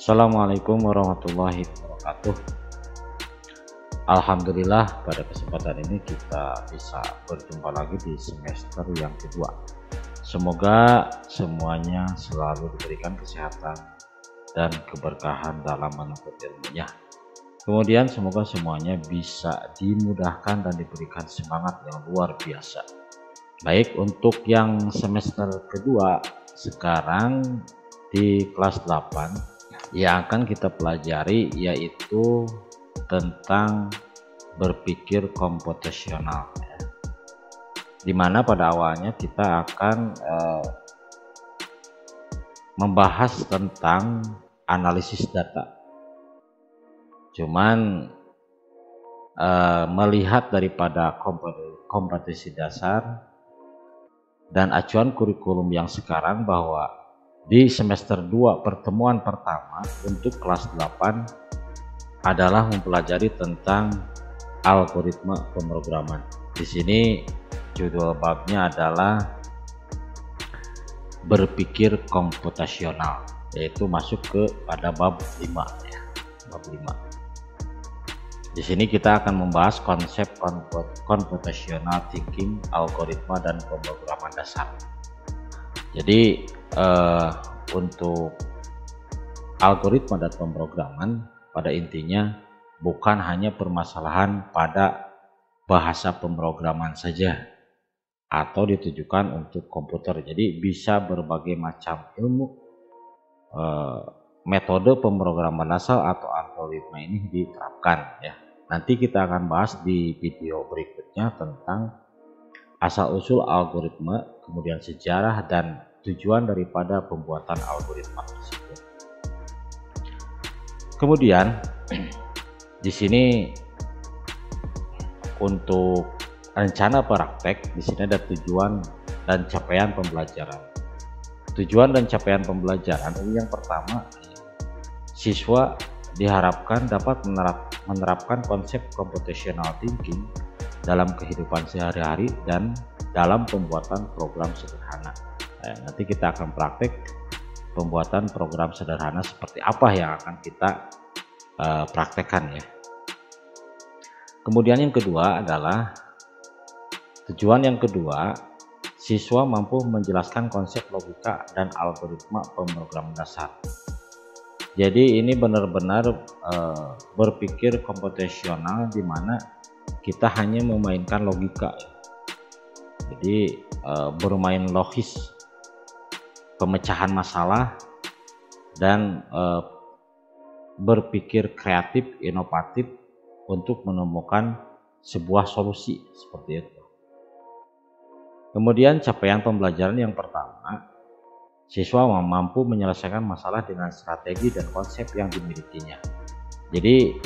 Assalamualaikum warahmatullahi wabarakatuh. Alhamdulillah pada kesempatan ini kita bisa berjumpa lagi di semester yang kedua. Semoga semuanya selalu diberikan kesehatan dan keberkahan dalam menuntut ilmunya. Kemudian semoga semuanya bisa dimudahkan dan diberikan semangat yang luar biasa. Baik, untuk yang semester kedua sekarang di kelas 8 yang akan kita pelajari yaitu tentang berpikir komputasional, dimana pada awalnya kita akan membahas tentang analisis data. Cuman melihat daripada kompetensi dasar dan acuan kurikulum yang sekarang, bahwa di semester 2 pertemuan pertama untuk kelas 8 adalah mempelajari tentang algoritma pemrograman. Di sini judul babnya adalah berpikir komputasional, yaitu masuk ke pada bab 5 ya. Bab 5. Di sini kita akan membahas konsep computational thinking, algoritma dan pemrograman dasar. Jadi untuk algoritma dan pemrograman pada intinya bukan hanya permasalahan pada bahasa pemrograman saja atau ditujukan untuk komputer. Jadi bisa berbagai macam ilmu metode pemrograman dasar atau algoritma ini diterapkan ya. Nanti kita akan bahas di video berikutnya tentang asal-usul algoritma, kemudian sejarah dan tujuan daripada pembuatan algoritma tersebut. Kemudian di sini untuk rencana praktek, di sini ada tujuan dan capaian pembelajaran. Tujuan dan capaian pembelajaran ini yang pertama, siswa diharapkan dapat menerapkan konsep computational thinking dalam kehidupan sehari-hari dan dalam pembuatan program sederhana. Nanti kita akan praktek pembuatan program sederhana seperti apa yang akan kita praktekkan ya. Kemudian yang kedua adalah tujuan yang kedua, siswa mampu menjelaskan konsep logika dan algoritma pemrograman dasar. Jadi ini benar-benar berpikir komputasional, di mana kita hanya memainkan logika ya. Jadi bermain logis, pemecahan masalah, dan berpikir kreatif, inovatif untuk menemukan sebuah solusi seperti itu. Kemudian capaian pembelajaran yang pertama, siswa mampu menyelesaikan masalah dengan strategi dan konsep yang dimilikinya. Jadi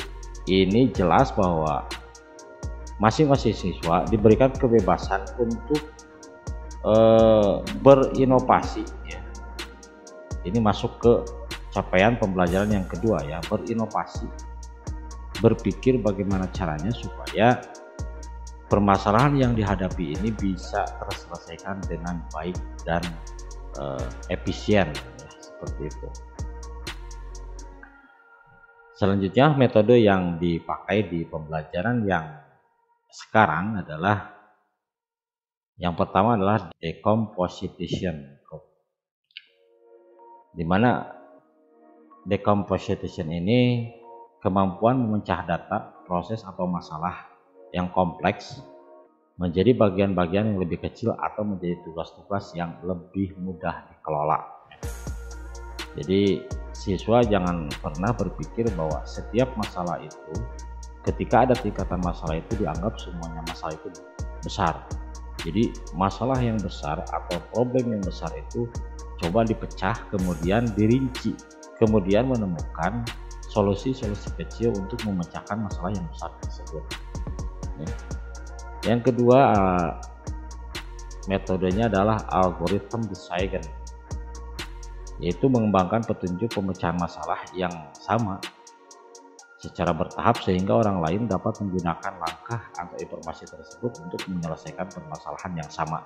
ini jelas bahwa masing-masing siswa diberikan kebebasan untuk berinovasi ya. Ini masuk ke capaian pembelajaran yang kedua ya, berinovasi, berpikir bagaimana caranya supaya permasalahan yang dihadapi ini bisa terselesaikan dengan baik dan efisien ya, seperti itu. Selanjutnya metode yang dipakai di pembelajaran yang sekarang adalah, yang pertama adalah decomposition, di mana decomposition ini kemampuan memecah data, proses atau masalah yang kompleks menjadi bagian-bagian yang lebih kecil atau menjadi tugas-tugas yang lebih mudah dikelola. Jadi siswa jangan pernah berpikir bahwa setiap masalah itu, ketika ada tingkatan masalah itu, dianggap semuanya masalah itu besar. Jadi masalah yang besar atau problem yang besar itu coba dipecah, kemudian dirinci, kemudian menemukan solusi-solusi kecil untuk memecahkan masalah yang besar tersebut. Yang kedua, metodenya adalah algorithm design, yaitu mengembangkan petunjuk pemecahan masalah yang sama secara bertahap sehingga orang lain dapat menggunakan langkah atau informasi tersebut untuk menyelesaikan permasalahan yang sama.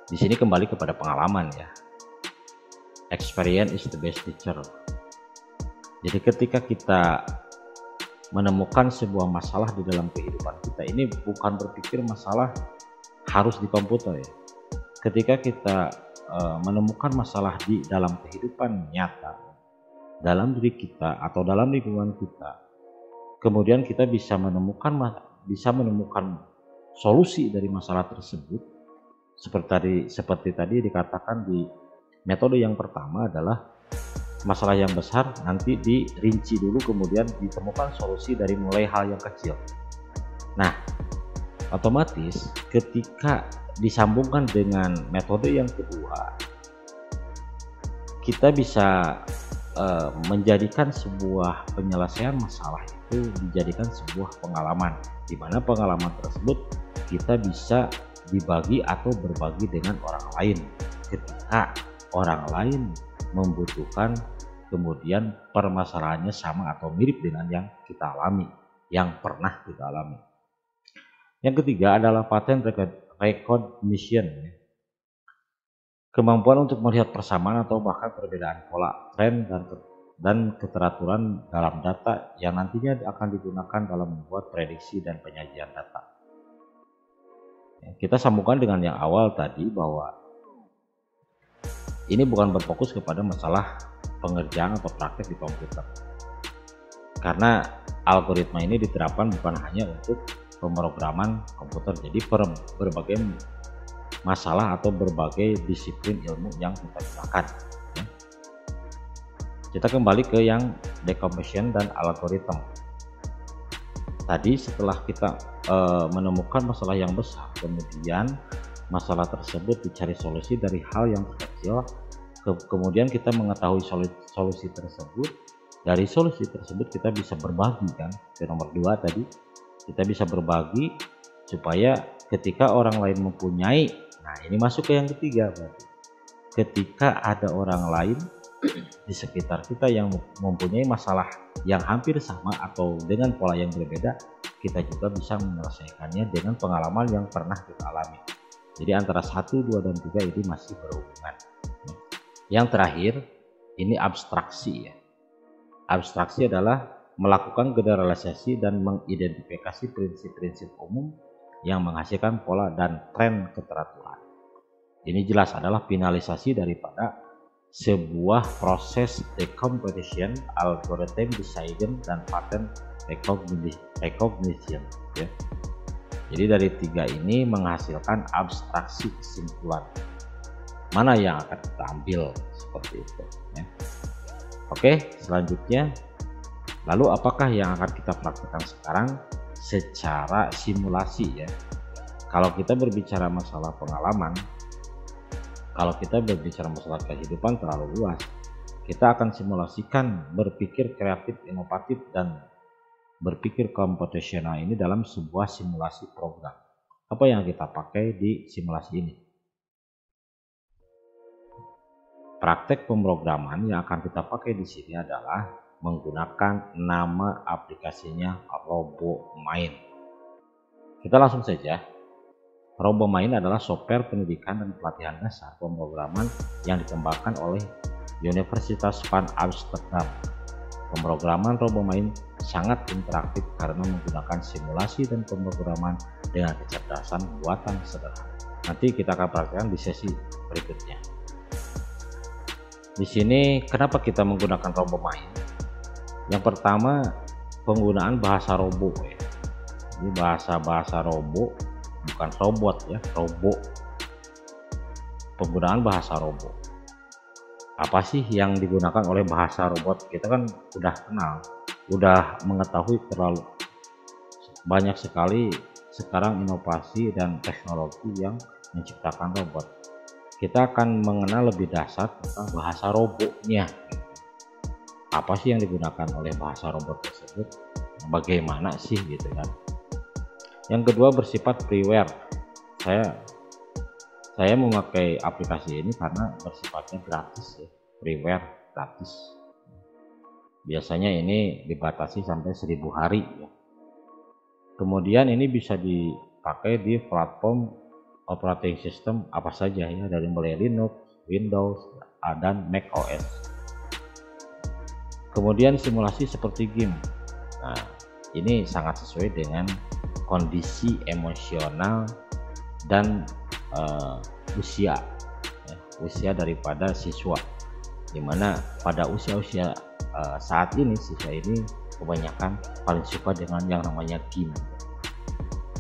Di sini kembali kepada pengalaman ya. Experience is the best teacher. Jadi ketika kita menemukan sebuah masalah di dalam kehidupan kita, ini bukan berpikir masalah harus di komputer ya. Ketika kita menemukan masalah di dalam kehidupan nyata, dalam diri kita atau dalam lingkungan kita, kemudian kita bisa menemukan solusi dari masalah tersebut. Seperti tadi dikatakan di metode yang pertama adalah masalah yang besar nanti dirinci dulu, kemudian ditemukan solusi dari mulai hal yang kecil. Nah, otomatis ketika disambungkan dengan metode yang kedua, kita bisa menjadikan sebuah penyelesaian masalah itu dijadikan sebuah pengalaman, di mana pengalaman tersebut kita bisa dibagi atau berbagi dengan orang lain ketika orang lain membutuhkan, kemudian permasalahannya sama atau mirip dengan yang kita alami, yang pernah kita alami. Yang ketiga adalah pattern recognition, kemampuan untuk melihat persamaan atau bahkan perbedaan pola, tren, dan keteraturan dalam data yang nantinya akan digunakan dalam membuat prediksi dan penyajian data. Kita sambungkan dengan yang awal tadi bahwa ini bukan berfokus kepada masalah pengerjaan atau praktek di komputer, karena algoritma ini diterapkan bukan hanya untuk pemrograman komputer, jadi berbagai masalah atau berbagai disiplin ilmu yang kita gunakan. Kita kembali ke yang decomposition dan algoritma. Tadi setelah kita menemukan masalah yang besar, kemudian masalah tersebut dicari solusi dari hal yang kecil, kemudian kita mengetahui solusi tersebut. Dari solusi tersebut kita bisa berbagi, kan, ke nomor 2 tadi kita bisa berbagi supaya ketika orang lain mempunyai, nah ini masuk ke yang ketiga, berarti ketika ada orang lain di sekitar kita yang mempunyai masalah yang hampir sama atau dengan pola yang berbeda, kita juga bisa menyelesaikannya dengan pengalaman yang pernah kita alami. Jadi antara 1, 2, dan 3 ini masih berhubungan. Yang terakhir ini abstraksi ya. Abstraksi adalah melakukan generalisasi dan mengidentifikasi prinsip-prinsip umum yang menghasilkan pola dan tren keteraturan. Ini jelas adalah finalisasi daripada sebuah proses decomposition, algorithm design, dan pattern recognition ya. Jadi dari 3 ini menghasilkan abstraksi kesimpulan mana yang akan kita ambil, seperti itu ya. Oke, selanjutnya, lalu apakah yang akan kita praktekkan sekarang secara simulasi ya. Kalau kita berbicara masalah pengalaman, kalau kita berbicara masalah kehidupan terlalu luas, kita akan simulasikan berpikir kreatif, inovatif, dan berpikir komputasional ini dalam sebuah simulasi program. Apa yang kita pakai di simulasi ini? Praktek pemrograman yang akan kita pakai di sini adalah menggunakan nama aplikasinya RoboMind. Kita langsung saja. RoboMind adalah software pendidikan dan pelatihan dasar pemrograman yang dikembangkan oleh Universitas van Amsterdam. Pemrograman RoboMind sangat interaktif karena menggunakan simulasi dan pemrograman dengan kecerdasan buatan sederhana. Nanti kita akan praktekkan di sesi berikutnya. Di sini kenapa kita menggunakan RoboMind? Yang pertama, penggunaan bahasa robo ya. Ini bahasa robo, bukan robot ya, robo. Penggunaan bahasa robo. Apa sih yang digunakan oleh bahasa robot? Kita kan udah kenal, udah mengetahui terlalu banyak sekali sekarang inovasi dan teknologi yang menciptakan robot. Kita akan mengenal lebih dasar tentang bahasa robotnya. Apa sih yang digunakan oleh bahasa robot tersebut? Bagaimana sih gitu kan? Yang kedua, bersifat freeware. Saya memakai aplikasi ini karena bersifatnya gratis ya, freeware gratis. Biasanya ini dibatasi sampai 1000 hari ya. Kemudian ini bisa dipakai di platform operating system apa saja ya, dari mulai Linux, Windows, dan Mac OS. Kemudian simulasi seperti game. Nah, ini sangat sesuai dengan kondisi emosional dan usia usia daripada siswa, dimana pada usia-usia saat ini siswa ini kebanyakan paling suka dengan yang namanya game.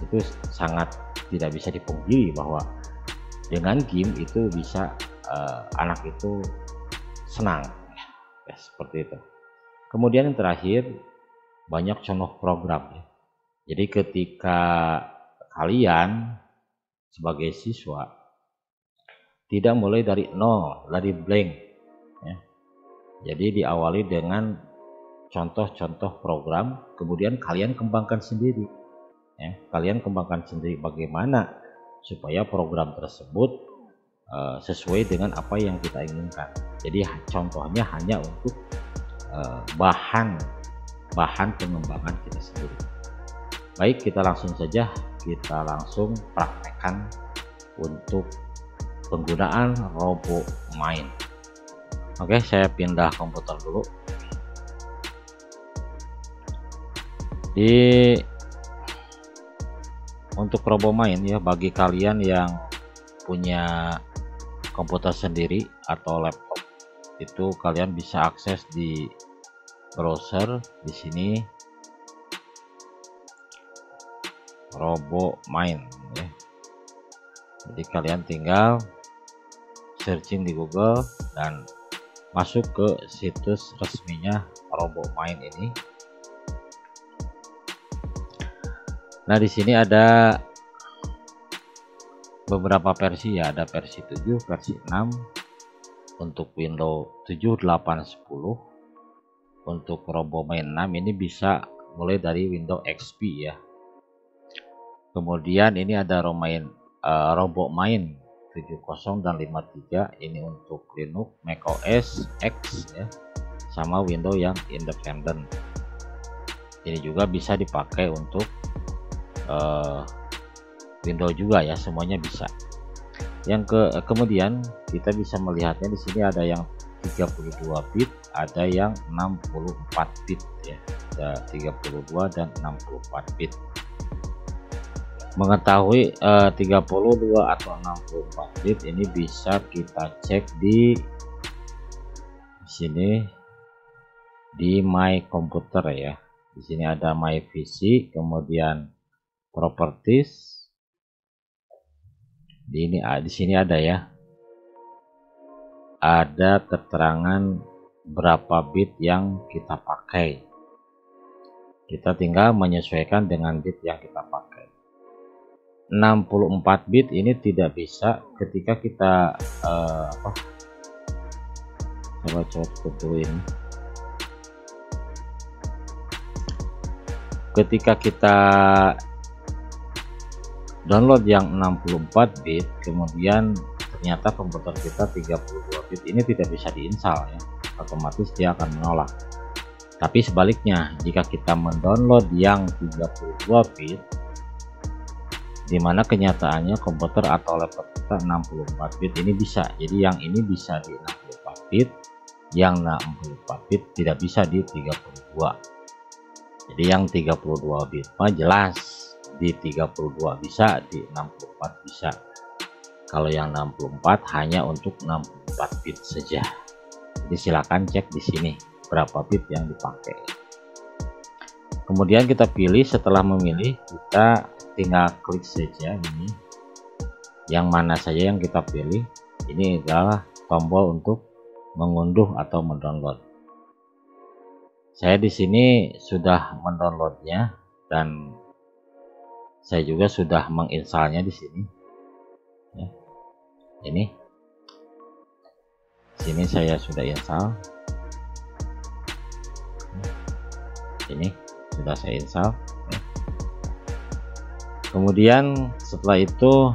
Itu sangat tidak bisa dipungkiri bahwa dengan game itu bisa anak itu senang ya, seperti itu. Kemudian yang terakhir, banyak contoh program ya. Jadi ketika kalian sebagai siswa tidak mulai dari nol, dari blank ya. Jadi diawali dengan contoh-contoh program, kemudian kalian kembangkan sendiri ya. Kalian kembangkan sendiri bagaimana supaya program tersebut sesuai dengan apa yang kita inginkan. Jadi contohnya hanya untuk bahan pengembangan kita sendiri. Baik, kita langsung saja, kita langsung praktekkan untuk penggunaan RoboMind. Oke, saya pindah komputer dulu. Untuk RoboMind ya, bagi kalian yang punya komputer sendiri atau laptop, itu kalian bisa akses di browser di sini RoboMind ya. Jadi kalian tinggal searching di Google dan masuk ke situs resminya RoboMind ini. Nah, di sini ada beberapa versi ya, ada versi 7, versi 6 untuk Windows 7, 8, 10. Untuk RoboMind 6 ini bisa mulai dari Windows XP ya. Kemudian ini ada RoboMind 70 dan 53, ini untuk Linux, macOS X ya, sama Windows yang independen. Ini juga bisa dipakai untuk Windows juga ya, semuanya bisa. Kemudian kita bisa melihatnya di sini ada yang 32 bit, ada yang 64 bit ya. Ada 32 dan 64 bit. Mengetahui 32 atau 64 bit ini bisa kita cek di sini di My Computer ya. Di sini ada My PC, kemudian Properties. Di sini ada ya. Ada keterangan berapa bit yang kita pakai. Kita tinggal menyesuaikan dengan bit yang kita pakai. 64 bit ini tidak bisa ketika kita coba dulu ini. Ketika kita download yang 64 bit, kemudian ternyata komputer kita 32 bit, ini tidak bisa diinstal ya, otomatis dia akan menolak. Tapi sebaliknya, jika kita mendownload yang 32 bit, dimana kenyataannya komputer atau laptop kita 64 bit, ini bisa. Jadi yang ini bisa di 64 bit, yang 64 bit tidak bisa di 32. Jadi yang 32 bit mah jelas di 32 bisa, di 64 bisa. Kalau yang 64 hanya untuk 64 bit saja. Jadi silakan cek di sini berapa bit yang dipakai. Kemudian kita pilih, setelah memilih kita tinggal klik saja ini yang mana saja yang kita pilih. Ini adalah tombol untuk mengunduh atau mendownload. Saya di sini sudah mendownloadnya dan saya juga sudah menginstalnya di sini ya. Sini saya sudah install, ini sudah saya install ya. Kemudian setelah itu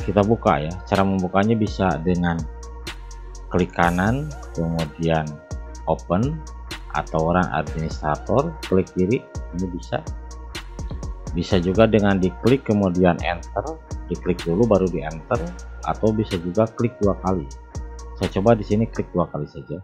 kita buka ya. Cara membukanya bisa dengan klik kanan, kemudian open, atau run administrator, klik kiri, ini bisa juga dengan diklik kemudian enter, diklik dulu baru di enter, atau bisa juga klik 2 kali. Saya coba di sini klik 2 kali saja.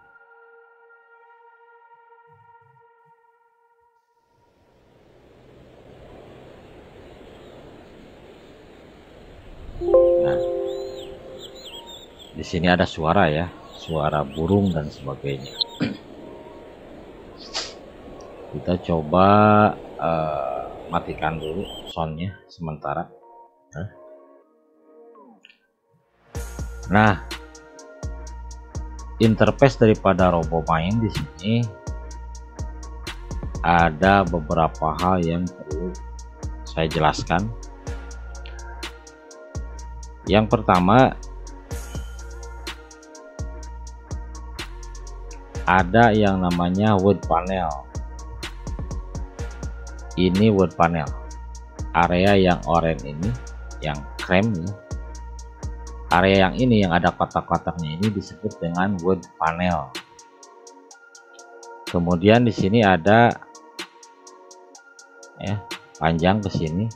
sini ada suara ya, suara burung dan sebagainya. Kita coba matikan dulu soundnya sementara. Nah, interface daripada RoboMind di sini ada beberapa hal yang perlu saya jelaskan. Yang pertama, ada yang namanya word panel. Ini word panel, area yang oranye ini, yang krem ya. Area yang ini yang ada kotak-kotaknya ini disebut dengan word panel. Kemudian di sini ada ya, panjang ke sini.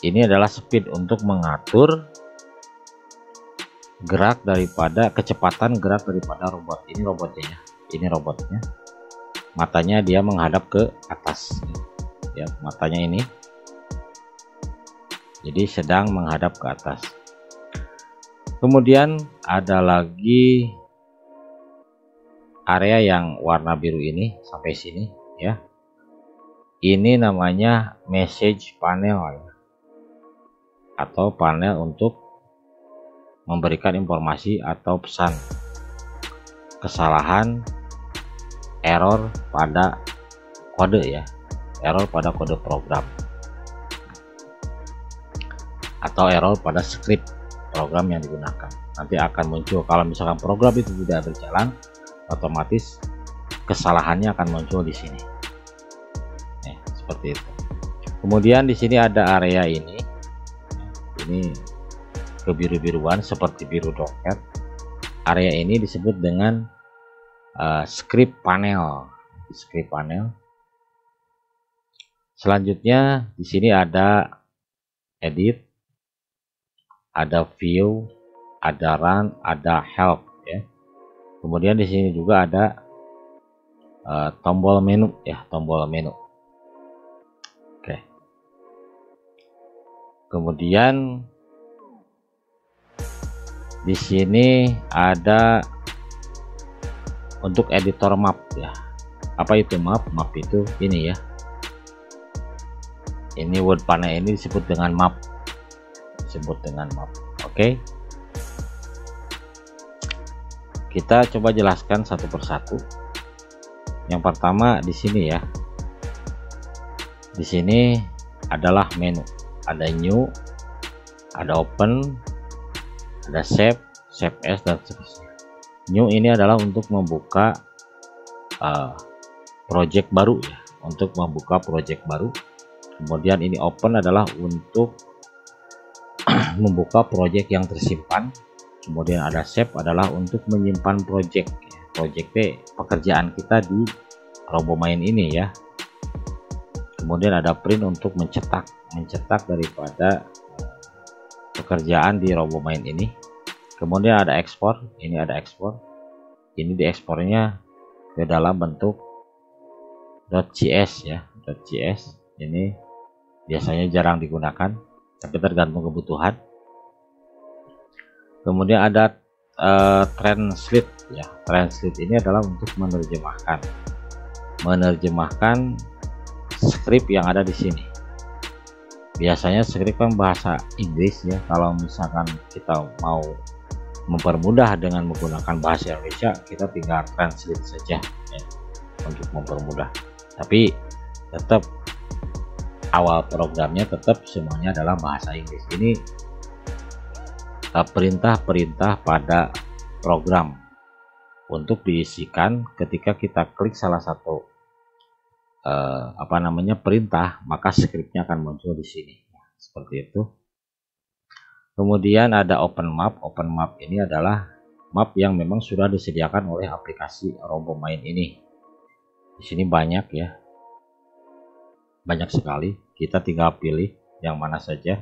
Ini adalah speed untuk mengatur gerak daripada kecepatan gerak daripada robot. Ini robotnya, ini robotnya. Matanya dia menghadap ke atas. Ya, matanya ini. Jadi sedang menghadap ke atas. Kemudian ada lagi area yang warna biru ini sampai sini ya. Ini namanya message panel ya, atau panel untuk memberikan informasi atau pesan, kesalahan, error pada kode ya, error pada kode program atau error pada script program yang digunakan. Nanti akan muncul kalau misalkan program itu tidak berjalan, otomatis kesalahannya akan muncul di sini. Seperti itu. Kemudian di sini ada area ini kebiru-biruan seperti biru doket. Area ini disebut dengan script panel. Script panel. Selanjutnya di sini ada edit, ada view, ada run, ada help ya. Kemudian di sini juga ada tombol menu ya, tombol menu. Oke. Kemudian di sini ada untuk editor map ya. Apa itu map? Map itu ini ya. Ini word panel ini disebut dengan map. Oke. Kita coba jelaskan satu persatu. Yang pertama di sini ya. Di sini adalah menu. Ada new, ada open, ada save as dan seterusnya. New ini adalah untuk membuka project baru ya, untuk membuka project baru. Kemudian ini open adalah untuk membuka project yang tersimpan. Kemudian ada save adalah untuk menyimpan project ya. Project pekerjaan kita di RoboMind ini ya. Kemudian ada print untuk mencetak daripada pekerjaan di RoboMind ini. Kemudian ada ekspor, ini ada ekspor. Ini diekspornya ke dalam bentuk .cs ya, .cs. Ini biasanya jarang digunakan, tapi tergantung kebutuhan. Kemudian ada translate ya. Translate ini adalah untuk menerjemahkan script yang ada di sini. Biasanya script kan bahasa Inggris ya. Kalau misalkan kita mau mempermudah dengan menggunakan bahasa Indonesia, kita tinggal translate saja ya, untuk mempermudah. Tapi tetap awal programnya tetap semuanya adalah bahasa Inggris. Ini perintah-perintah pada program untuk diisikan ketika kita klik salah satu perintah, maka scriptnya akan muncul di sini seperti itu. Kemudian ada open map. Open map ini adalah map yang memang sudah disediakan oleh aplikasi RoboMind ini. Di sini banyak ya, banyak sekali. Kita tinggal pilih yang mana saja,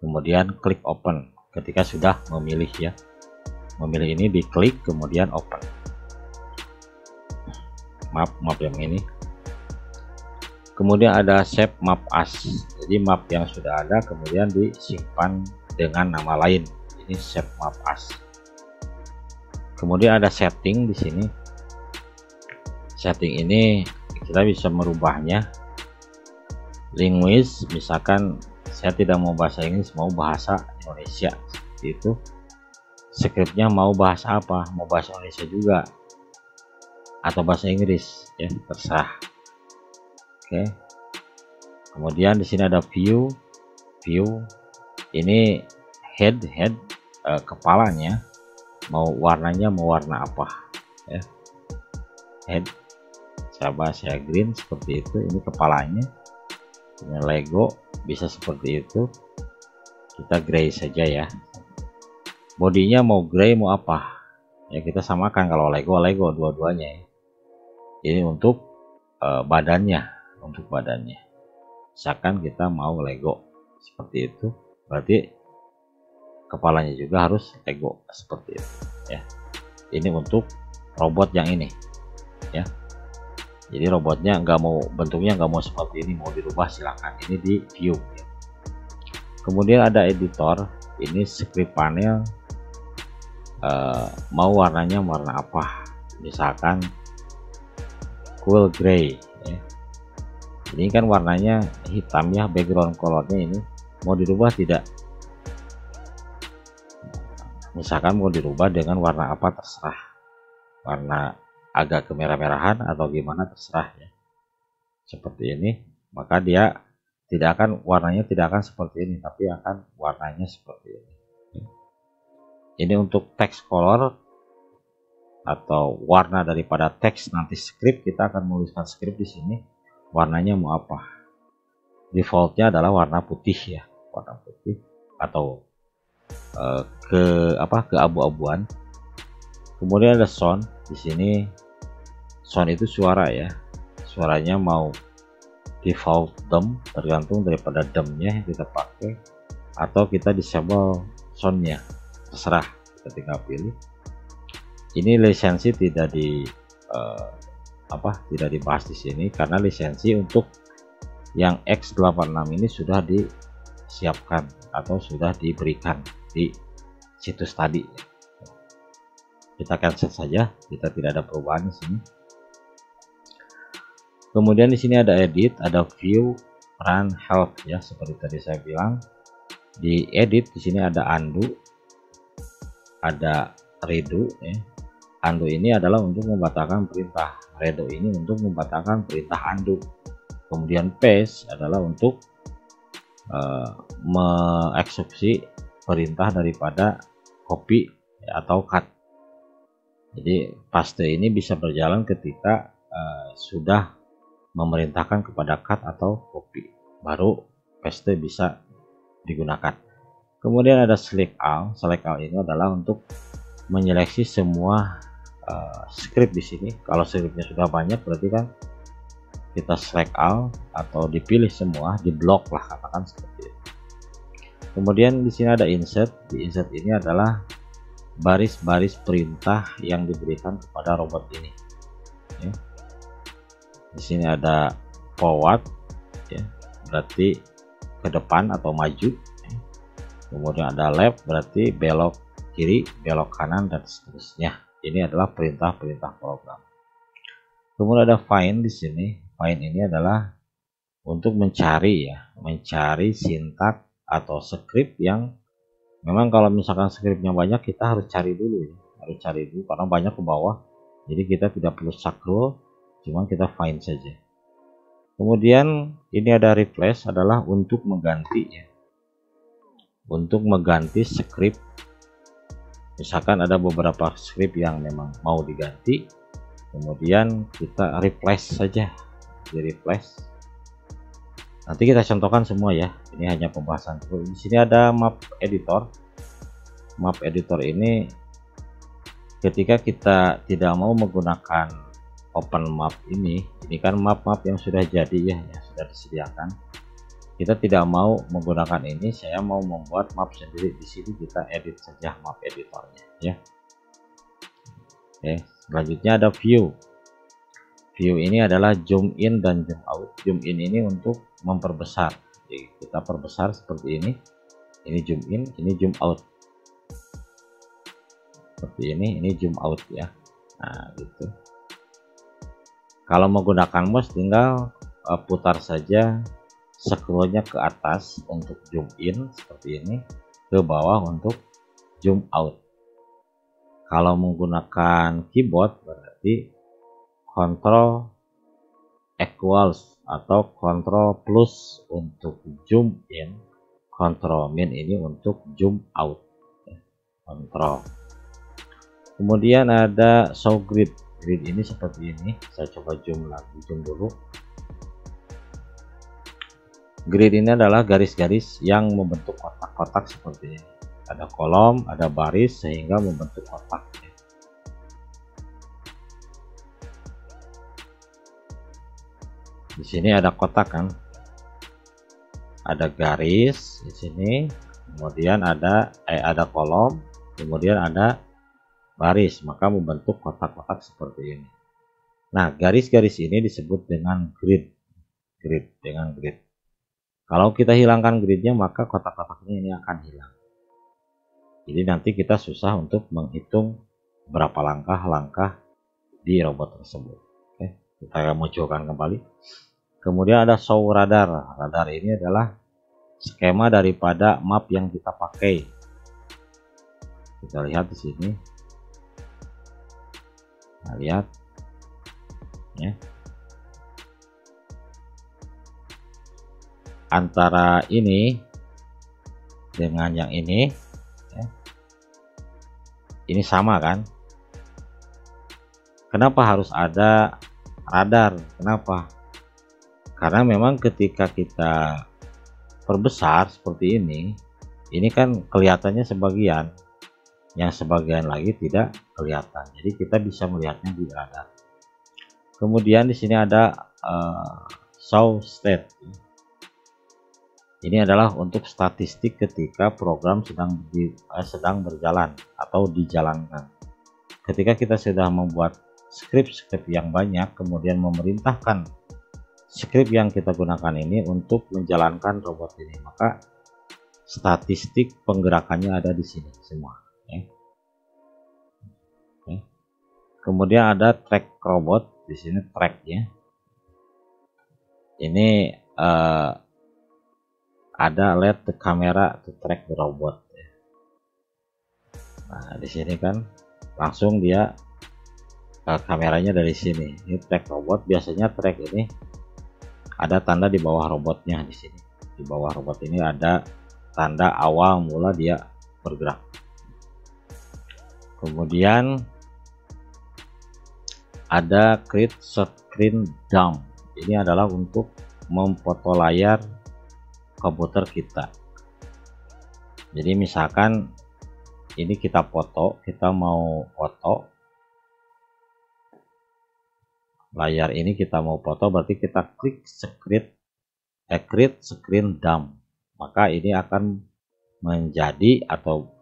kemudian klik open. Ketika sudah memilih ya, memilih ini diklik, kemudian open map yang ini. Kemudian ada save map as, jadi map yang sudah ada kemudian disimpan dengan nama lain. Ini save map as. Kemudian ada setting di sini. Setting ini kita bisa merubahnya. Language, misalkan saya tidak mau bahasa Inggris, mau bahasa Indonesia, seperti itu. Scriptnya mau bahasa apa, mau bahasa Indonesia juga atau bahasa Inggris, ya terserah. Oke. Kemudian di sini ada view. Ini head kepalanya, mau warnanya mau warna apa, ya. Head saya green seperti itu. Ini kepalanya. Ini Lego bisa seperti itu, kita gray saja ya. Bodinya mau gray mau apa ya, kita samakan. Kalau Lego dua-duanya ya. Ini untuk badannya, misalkan kita mau Lego seperti itu, berarti kepalanya juga harus Lego seperti itu ya. Ini untuk robot yang ini ya. Jadi robotnya bentuknya nggak mau seperti ini, mau dirubah silakan. Ini di view ya. Kemudian ada editor. Ini script panel, mau warnanya warna apa, misalkan cool gray ya. Ini kan warnanya hitam ya, background colornya ini mau dirubah tidak, misalkan mau dirubah dengan warna apa terserah, warna agak kemerah-merahan atau gimana terserah ya, seperti ini. Maka dia warnanya tidak akan seperti ini, tapi akan warnanya seperti ini. Ini untuk text color atau warna daripada teks. Nanti script, kita akan menuliskan script di sini, warnanya mau apa. Defaultnya adalah warna putih ya, warna putih atau keabu-abuan. Kemudian ada sound di sini. Sound itu suara ya, suaranya mau default dumb, tergantung daripada dumbnya yang kita pakai, atau kita disable soundnya, terserah, kita tinggal pilih. Ini lisensi tidak dibahas di sini, karena lisensi untuk yang X86 ini sudah disiapkan atau sudah diberikan di situs tadi. Kita cancel saja, kita tidak ada perubahan di sini. Kemudian di sini ada edit, ada view, run, help ya, seperti tadi saya bilang. Di edit di sini ada undo, ada redo ya. Undo ini adalah untuk membatalkan perintah, redo ini untuk membatalkan perintah undo. Kemudian paste adalah untuk mengeksekusi perintah daripada copy ya, atau cut. Jadi paste ini bisa berjalan ketika sudah memerintahkan kepada cut atau copy, baru paste bisa digunakan. Kemudian ada select all. Select all ini adalah untuk menyeleksi semua script di sini. Kalau scriptnya sudah banyak, berarti kan kita select all atau dipilih semua, di blok lah, katakan seperti itu. Kemudian di sini ada insert. Di insert ini adalah baris-baris perintah yang diberikan kepada robot ini ya. Di sini ada forward ya, berarti ke depan atau maju ya. Kemudian ada left, berarti belok kiri, belok kanan, dan seterusnya. Ini adalah perintah-perintah program. Kemudian ada find. Di sini find ini adalah untuk mencari sintak atau script yang memang kalau misalkan scriptnya banyak, kita harus cari dulu ya, karena banyak ke bawah. Jadi kita tidak perlu scroll, cuma kita find saja. Kemudian ini ada replace, adalah untuk mengganti ya, untuk mengganti script. Misalkan ada beberapa script yang memang mau diganti, kemudian kita replace saja, di replace. Nanti kita contohkan semua ya, ini hanya pembahasan. Di sini ada map editor. Map editor ini ketika kita tidak mau menggunakan open map ini kan map-map yang sudah jadi ya, yang sudah disediakan. Kita tidak mau menggunakan ini, saya mau membuat map sendiri. Di sini kita edit saja map editornya ya. Oke, selanjutnya ada view. View ini adalah zoom in dan zoom out. Zoom in ini untuk memperbesar. Jadi kita perbesar seperti ini. Ini zoom in, ini zoom out. seperti ini zoom out ya. Nah gitu. Kalau menggunakan mouse tinggal putar saja scrollnya ke atas untuk zoom in seperti ini, ke bawah untuk zoom out. Kalau menggunakan keyboard berarti Ctrl equals atau Ctrl plus untuk zoom in, Ctrl min ini untuk zoom out. Ctrl. Kemudian ada show grid. Grid ini seperti ini. Saya coba zoom lagi, zoom dulu. Grid ini adalah garis-garis yang membentuk kotak-kotak seperti ini. Ada kolom, ada baris sehingga membentuk kotak. Di sini ada kotak kan, ada garis di sini, kemudian ada kolom, kemudian ada baris, maka membentuk kotak-kotak seperti ini. Nah, garis-garis ini disebut dengan grid. Dengan grid. Kalau kita hilangkan gridnya, maka kotak-kotaknya ini akan hilang. Jadi nanti kita susah untuk menghitung berapa langkah-langkah di robot tersebut. Oke, kita munculkan kembali. Kemudian ada show radar. Radar ini adalah skema daripada map yang kita pakai. Kita lihat di sini. Nah, lihat ya. Antara ini dengan yang ini ya. Ini sama kan? Kenapa harus ada radar? Kenapa? Karena memang ketika kita perbesar seperti ini kan kelihatannya sebagian, yang sebagian lagi tidak kelihatan. Jadi kita bisa melihatnya di radar. Kemudian di sini ada show state. Ini adalah untuk statistik ketika program sedang berjalan atau dijalankan. Ketika kita sudah membuat script yang banyak, kemudian memerintahkan script yang kita gunakan ini untuk menjalankan robot ini, maka statistik penggerakannya ada di sini semua ya. Oke. Kemudian ada track robot, di sini tracknya ini ada let the camera to track the robot ya. Nah di sini kan langsung dia kameranya dari sini. Ini track robot, biasanya track ini ada tanda di bawah robotnya. Di sini di bawah robot ini ada tanda awal mula dia bergerak. Kemudian ada create screen dump. Ini adalah untuk memfoto layar komputer kita. Jadi misalkan ini kita mau foto layar ini, kita mau foto, berarti kita klik create screen dump, maka ini akan menjadi atau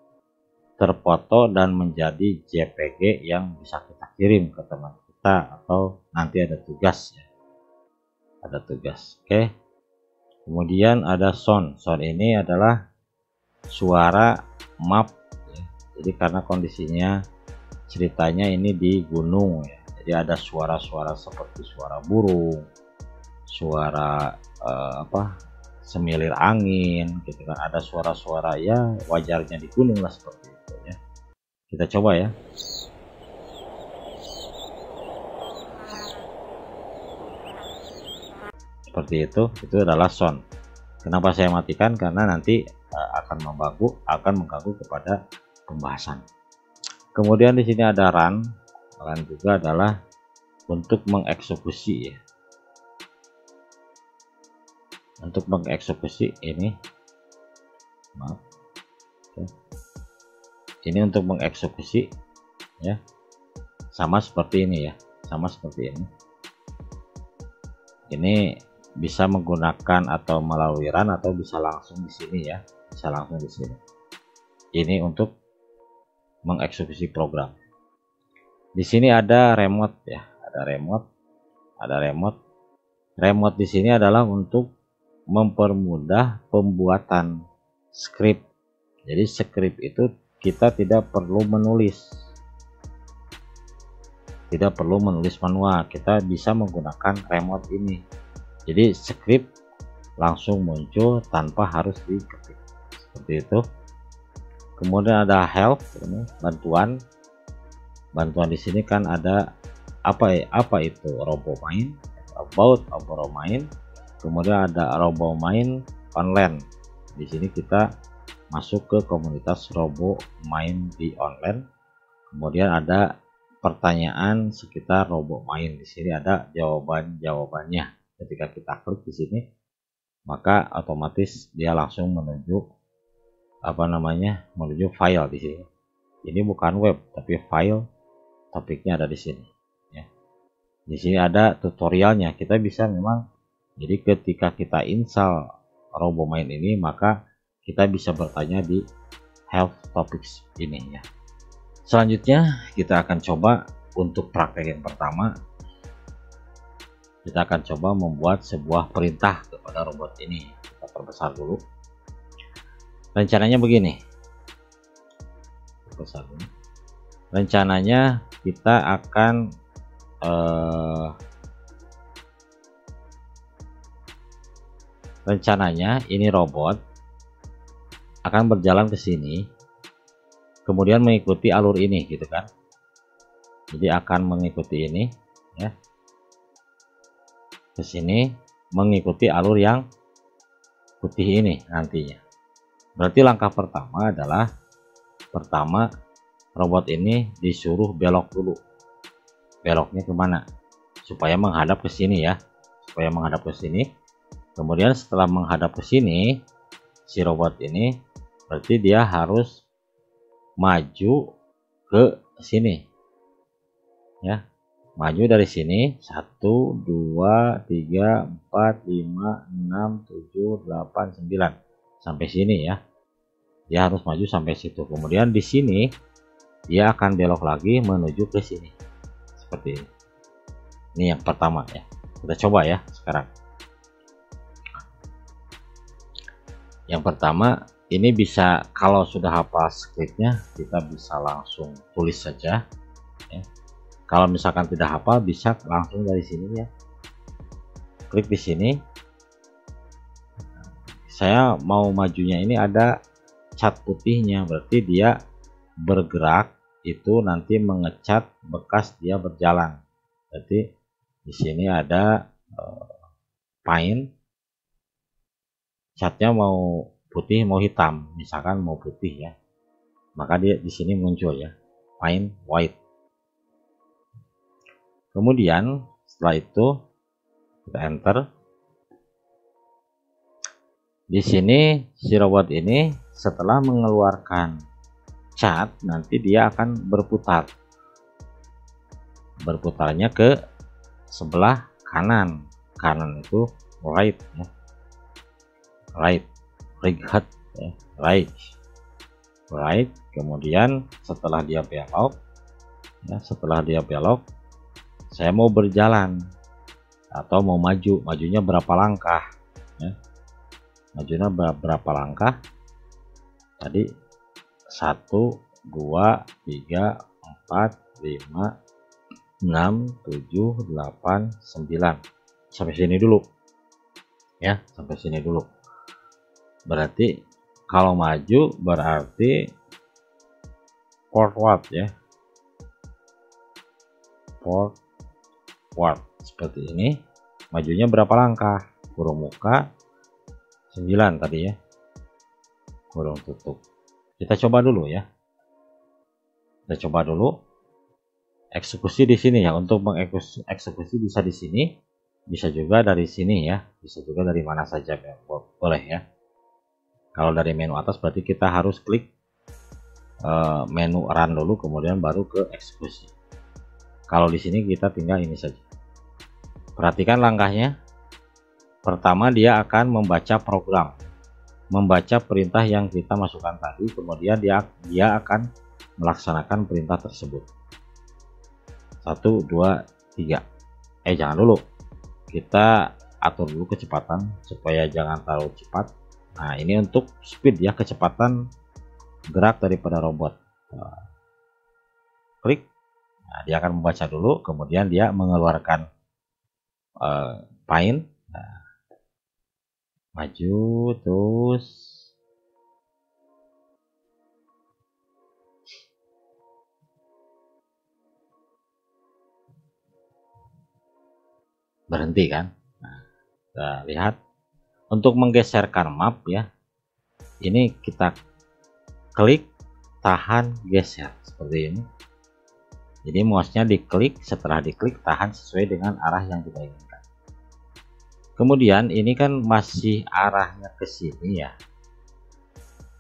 terfoto dan menjadi JPG yang bisa kita kirim ke teman kita, atau nanti ada tugas ya, ada tugas. Oke. Kemudian ada sound ini adalah suara map ya. Jadi karena kondisinya ceritanya ini di gunung ya, jadi ada suara-suara seperti suara burung, suara semilir angin gitu kan, ada suara-suara ya wajarnya di gunung lah seperti itu ya. Kita coba ya. Seperti itu adalah sound. Kenapa saya matikan? Karena nanti akan mengganggu kepada pembahasan. Kemudian di sini ada run juga adalah untuk mengeksekusi ya. Untuk mengeksekusi ini, maaf, oke. Ini untuk mengeksekusi ya, sama seperti ini ya, sama seperti ini. Ini bisa menggunakan atau melalui run, atau bisa langsung di sini ya, bisa langsung di sini. Ini untuk mengeksekusi program. Di sini ada remote ya, ada remote. Remote di sini adalah untuk mempermudah pembuatan script. Jadi script itu kita tidak perlu menulis, tidak perlu menulis manual, kita bisa menggunakan remote ini. Jadi script langsung muncul tanpa harus diketik, seperti itu. Kemudian ada help, ini bantuan. Bantuan di sini kan ada apa itu RoboMind, about RoboMind. Kemudian ada RoboMind online. Di sini kita masuk ke komunitas RoboMind di online. Kemudian ada pertanyaan sekitar RoboMind. Di sini ada jawabannya. Ketika kita klik di sini, maka otomatis dia langsung menuju menuju file di sini. Ini bukan web tapi file, topiknya ada di sini ya. Di sini ada tutorialnya, kita bisa memang, jadi ketika kita install RoboMind ini maka kita bisa bertanya di help topics ini ya. Selanjutnya kita akan coba untuk praktek yang pertama, kita akan coba membuat sebuah perintah kepada robot ini. Kita perbesar dulu. Rencananya begini. Perbesar dulu. Rencananya kita akan ini robot akan berjalan ke sini, kemudian mengikuti alur ini gitu kan. Jadi akan mengikuti ini ya, ke sini mengikuti alur yang putih ini nantinya. Berarti langkah pertama adalah robot ini disuruh belok dulu. Beloknya kemana? Supaya menghadap ke sini ya, supaya menghadap ke sini. Kemudian setelah menghadap ke sini, si robot ini berarti dia harus maju ke sini ya, maju dari sini 1 2 3 4 5 6 7 8 9 sampai sini ya. Dia harus maju sampai situ. Kemudian di sini dia akan belok lagi menuju ke sini seperti ini. Ini yang pertama ya, kita coba ya sekarang. Yang pertama ini bisa, kalau sudah hafal scriptnya kita bisa langsung tulis saja ya. Kalau misalkan tidak hafal bisa langsung dari sini ya, klik di sini. Saya mau majunya ini ada cat putihnya, berarti dia bergerak itu nanti mengecat bekas dia berjalan. Berarti di sini ada paint, catnya mau putih mau hitam, misalkan mau putih ya, maka dia di sini muncul ya, paint white. Kemudian setelah itu kita enter. Di sini si robot ini setelah mengeluarkan cat nanti dia akan berputar. Berputarnya ke sebelah kanan. Kanan itu right ya. Right ya. Right. Kemudian setelah dia belok ya, saya mau berjalan atau mau maju, majunya berapa langkah ya. Majunya berapa langkah tadi? 1 2 3 4 5 6 7 8 9 sampai sini dulu ya, sampai sini dulu. Berarti kalau maju berarti forward ya, forward seperti ini. Majunya berapa langkah? Kurung muka 9 tadi ya, kurung tutup. Kita coba dulu ya, kita coba dulu eksekusi di sini ya. Untuk mengeksekusi bisa di sini, bisa juga dari sini ya, bisa juga dari mana saja ya, boleh ya. Kalau dari menu atas berarti kita harus klik menu run dulu, kemudian baru ke eksekusi. Kalau di sini kita tinggal ini saja. Perhatikan langkahnya. Pertama dia akan membaca program, membaca perintah yang kita masukkan tadi, kemudian dia akan melaksanakan perintah tersebut. 1 2 3. Jangan dulu, kita atur dulu kecepatan supaya jangan terlalu cepat. Nah ini untuk speed ya, kecepatan gerak daripada robot. Klik. Nah, dia akan membaca dulu, kemudian dia mengeluarkan paint. Nah, maju terus berhenti kan. Nah, kita lihat untuk menggeserkan map ya, ini kita klik, tahan, geser seperti ini. Jadi mouse-nya diklik, setelah diklik tahan sesuai dengan arah yang kita inginkan. Kemudian ini kan masih arahnya ke sini ya,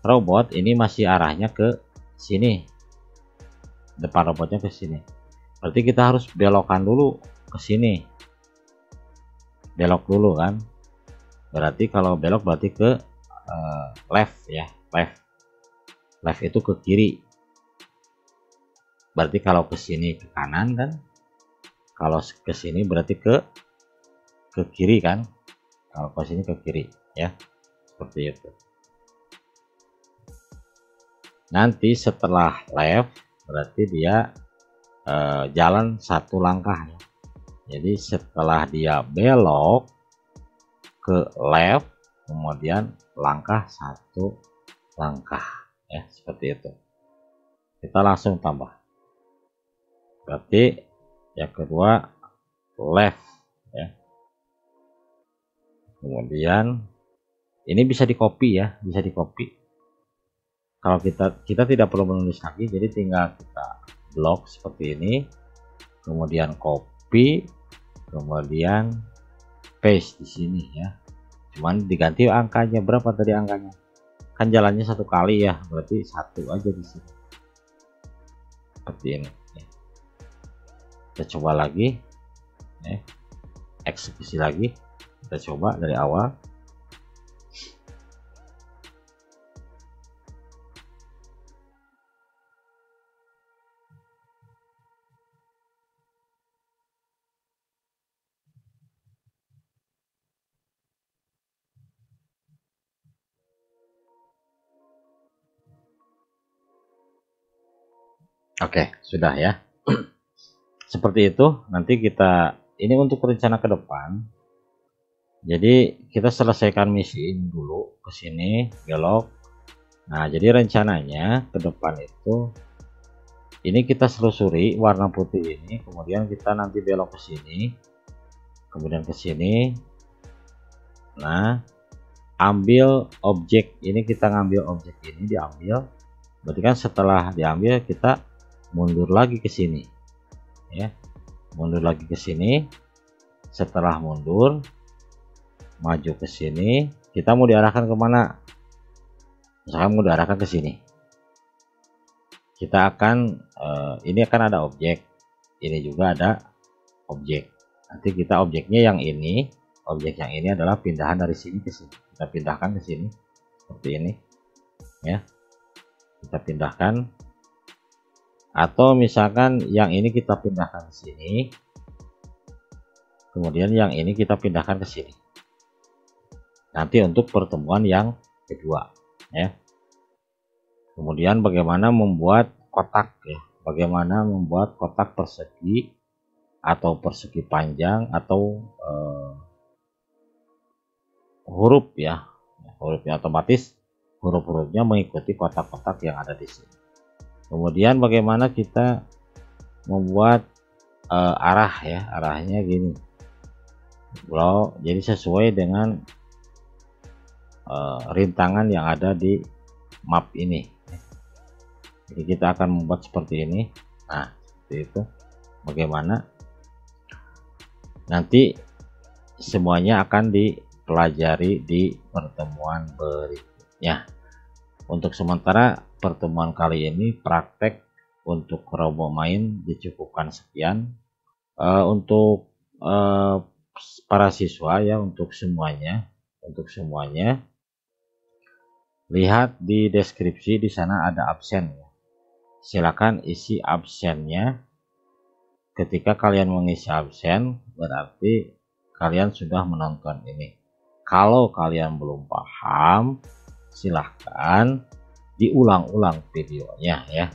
robot ini masih arahnya ke sini, depan robotnya ke sini, berarti kita harus belokkan dulu ke sini, belok dulu kan. Berarti kalau belok berarti ke left ya, left itu ke kiri. Berarti kalau ke sini ke kanan kan, kalau ke sini berarti ke kiri kan, kalau ke sini ke kiri ya, seperti itu. Nanti setelah left berarti dia jalan satu langkah ya. Jadi setelah dia belok ke left, kemudian langkah satu langkah ya, seperti itu. Kita langsung tambah. Berarti yang kedua left ya. Kemudian ini bisa di copy ya, bisa di copy. Kalau kita tidak perlu menulis lagi, jadi tinggal kita blok seperti ini, kemudian copy, kemudian paste di sini ya. Cuman diganti angkanya, berapa tadi angkanya? Kan jalannya satu kali ya, berarti satu aja di sini. Seperti ini. Ya. Kita coba lagi, eksekusi lagi. Kita coba dari awal. Oke, sudah ya. Seperti itu. Nanti kita, ini untuk rencana ke depan. Jadi kita selesaikan misi ini dulu, ke sini belok. Nah, jadi rencananya ke depan itu ini kita selusuri warna putih ini, kemudian kita nanti belok ke sini, kemudian ke sini. Nah, ambil objek ini, kita ngambil objek ini, diambil. Berarti kan setelah diambil kita mundur lagi ke sini ya, mundur lagi ke sini. Setelah mundur maju ke sini, kita mau diarahkan kemana? Misalkan mau diarahkan ke sini, kita akan ini akan ada objek, ini juga ada objek. Nanti kita objeknya yang ini, objek yang ini adalah pindahan dari sini ke sini, kita pindahkan ke sini seperti ini ya, kita pindahkan. Atau misalkan yang ini kita pindahkan ke sini, kemudian yang ini kita pindahkan ke sini. Nanti untuk pertemuan yang kedua ya. Kemudian bagaimana membuat kotak ya, bagaimana membuat kotak persegi atau persegi panjang atau huruf ya, hurufnya otomatis huruf-hurufnya mengikuti kotak-kotak yang ada di sini. Kemudian bagaimana kita membuat arah ya, arahnya gini, jadi sesuai dengan rintangan yang ada di map ini. Jadi kita akan membuat seperti ini. Nah, seperti itu. Bagaimana nanti semuanya akan dipelajari di pertemuan berikutnya. Untuk sementara pertemuan kali ini praktek untuk RoboMain dicukupkan sekian. Untuk para siswa ya, untuk semuanya lihat di deskripsi, di sana ada absen ya. Silakan isi absennya. Ketika kalian mengisi absen berarti kalian sudah menonton ini. Kalau kalian belum paham, silahkan diulang-ulang videonya ya.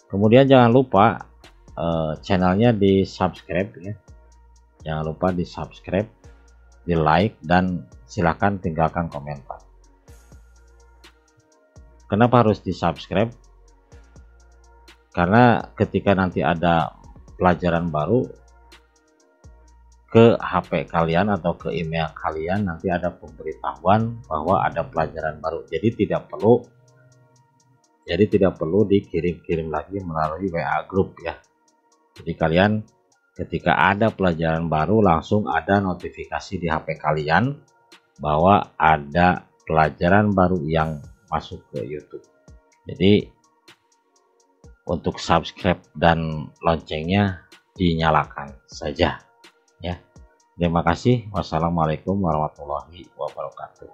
Kemudian jangan lupa channelnya di subscribe ya, jangan lupa di subscribe, di like, dan silahkan tinggalkan komentar. Kenapa harus di subscribe? Karena ketika nanti ada pelajaran baru ke HP kalian atau ke email kalian, nanti ada pemberitahuan bahwa ada pelajaran baru. Jadi tidak perlu dikirim-kirim lagi melalui WA grup ya. Jadi kalian ketika ada pelajaran baru langsung ada notifikasi di HP kalian bahwa ada pelajaran baru yang masuk ke YouTube. Jadi untuk subscribe dan loncengnya dinyalakan saja ya. Terima kasih. Wassalamualaikum warahmatullahi wabarakatuh.